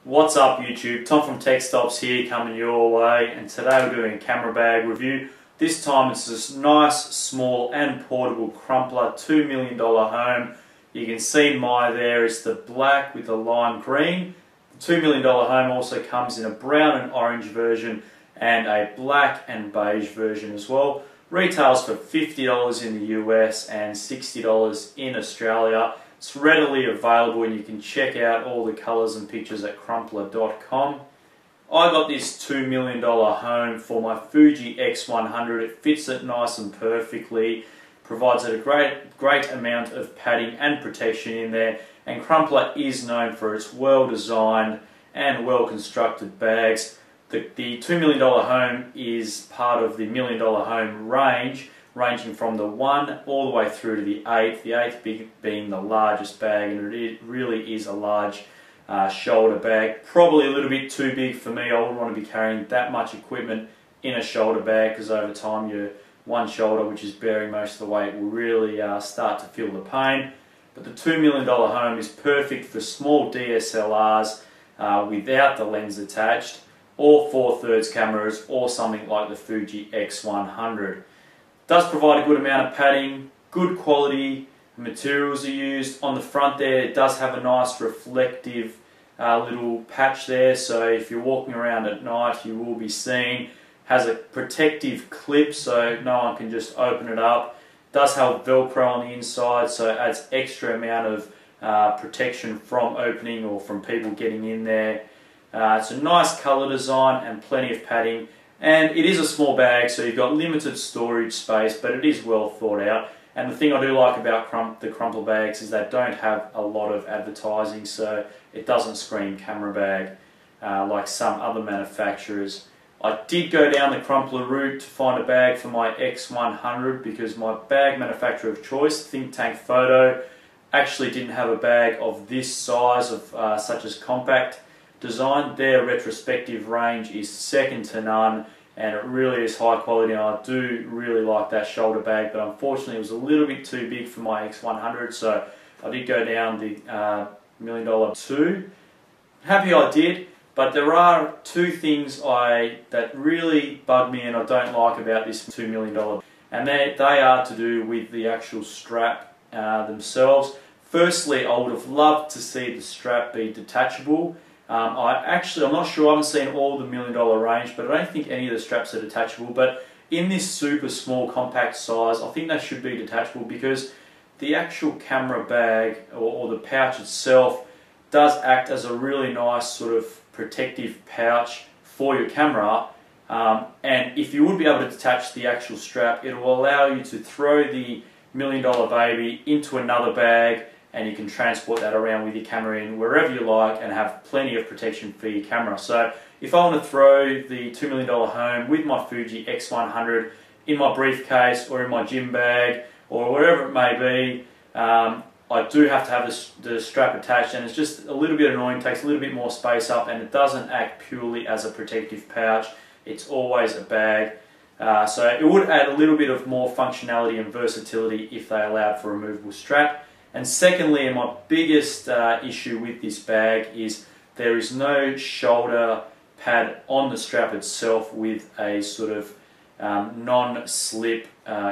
What's up YouTube? Tom from Tech Stops here coming your way, and today we're doing a camera bag review. This time it's this nice, small and portable Crumpler $2 million home. You can see my there is the black with the lime green. The $2 million home also comes in a brown and orange version and a black and beige version as well. Retails for $50 in the US and $60 in Australia. It's readily available and you can check out all the colours and pictures at crumpler.com. I got this $2 million home for my Fuji X100. It fits it nice and perfectly, provides it a great amount of padding and protection in there, and Crumpler is known for its well designed and well constructed bags. The $2 million home is part of the $1 million home range, ranging from the 1 all the way through to the 8, the 8th being the largest bag, and it really is a large shoulder bag. Probably a little bit too big for me. I wouldn't want to be carrying that much equipment in a shoulder bag, because over time your one shoulder, which is bearing most of the weight, will really start to feel the pain. But the $2 million home is perfect for small DSLRs without the lens attached, or 4/3 cameras, or something like the Fuji X100. Does provide a good amount of padding, good quality materials are used. On the front there, it does have a nice reflective little patch there, so if you're walking around at night you will be seen. Has a protective clip so no one can just open it up. Does have Velcro on the inside, so it adds extra amount of protection from opening or from people getting in there. It's a nice colour design and plenty of padding. And it is a small bag, so you've got limited storage space, but it is well thought out. And the thing I do like about the Crumpler bags is they don't have a lot of advertising, so it doesn't scream camera bag like some other manufacturers. I did go down the Crumpler route to find a bag for my X100 because my bag manufacturer of choice, Think Tank Photo, actually didn't have a bag of this size, of such as compact design. Their retrospective range is second to none, and it really is high quality, and I do really like that shoulder bag, but unfortunately it was a little bit too big for my X100, so I did go down the $1 million 2. Happy I did, but there are two things that really bug me and I don't like about this $2 million, and they are to do with the actual strap themselves. Firstly, I would have loved to see the strap be detachable. I'm not sure, I haven't seen all the $1 million range, but I don't think any of the straps are detachable. But in this super small compact size, I think they should be detachable, because the actual camera bag or the pouch itself does act as a really nice sort of protective pouch for your camera. And if you would be able to detach the actual strap, it will allow you to throw the $1 million baby into another bag, and you can transport that around with your camera in wherever you like and have plenty of protection for your camera. So if I want to throw the $2 million home with my Fuji X100 in my briefcase or in my gym bag or wherever it may be, I do have to have the strap attached, and it's just a little bit annoying, takes a little bit more space up, and it doesn't act purely as a protective pouch. It's always a bag. So it would add a little bit of more functionality and versatility if they allowed for a removable strap. And secondly, and my biggest issue with this bag, is there is no shoulder pad on the strap itself with a sort of non-slip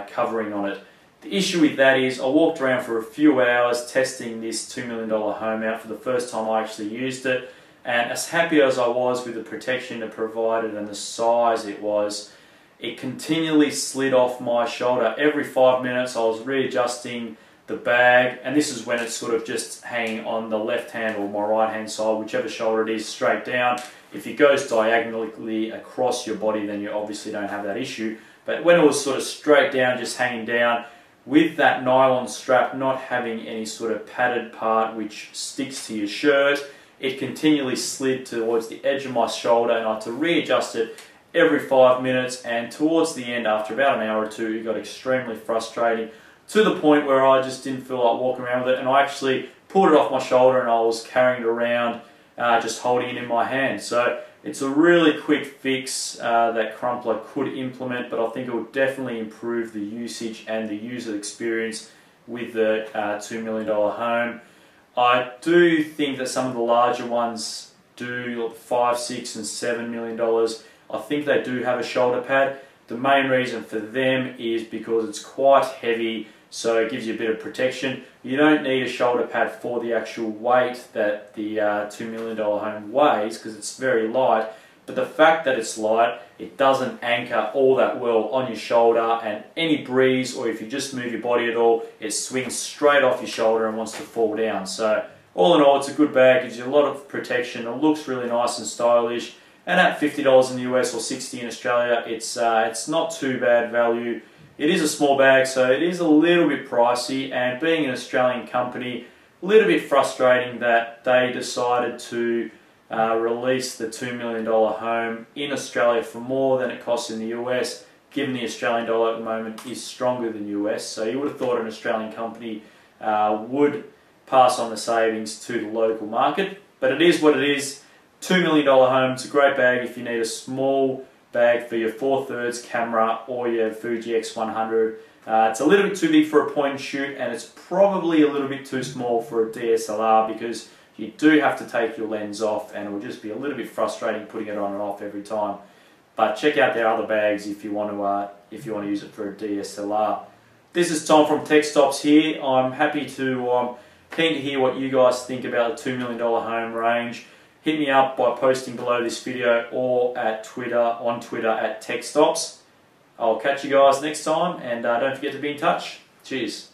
covering on it. The issue with that is I walked around for a few hours testing this $2 million home out for the first time I actually used it, and as happy as I was with the protection it provided and the size it was, it continually slid off my shoulder. Every 5 minutes I was readjusting the bag, and this is when it's sort of just hanging on the left hand or my right hand side, whichever shoulder it is, straight down. If it goes diagonally across your body, then you obviously don't have that issue. But when it was sort of straight down, just hanging down, with that nylon strap not having any sort of padded part which sticks to your shirt, it continually slid towards the edge of my shoulder, and I had to readjust it every 5 minutes, and towards the end, after about an hour or two, it got extremely frustrating, to the point where I just didn't feel like walking around with it, and I actually pulled it off my shoulder and I was carrying it around just holding it in my hand. So it's a really quick fix that Crumpler could implement, but I think it would definitely improve the usage and the user experience with the $2 million home. I do think that some of the larger ones do $5, $6 and $7 million, I think they do have a shoulder pad. The main reason for them is because it's quite heavy, so it gives you a bit of protection. You don't need a shoulder pad for the actual weight that the $2 million home weighs, because it's very light. But the fact that it's light, it doesn't anchor all that well on your shoulder, and any breeze, or if you just move your body at all, it swings straight off your shoulder and wants to fall down. So all in all, it's a good bag, gives you a lot of protection, it looks really nice and stylish, and at $50 in the US or $60 in Australia, it's not too bad value. It is a small bag, so it is a little bit pricey, and being an Australian company, a little bit frustrating that they decided to release the $2 million home in Australia for more than it costs in the US, given the Australian dollar at the moment is stronger than US. So you would have thought an Australian company would pass on the savings to the local market, but it is what it is. $2 million home, it's a great bag if you need a small bag for your 4/3 camera or your Fuji X100. It's a little bit too big for a point and shoot, and it's probably a little bit too small for a DSLR, because you do have to take your lens off, and it will just be a little bit frustrating putting it on and off every time. But check out their other bags if you want to use it for a DSLR. This is Tom from TechStops here. I'm happy to keen to hear what you guys think about the $2 million home range. Hit me up by posting below this video or on Twitter at TechStops. I'll catch you guys next time, and don't forget to be in touch. Cheers.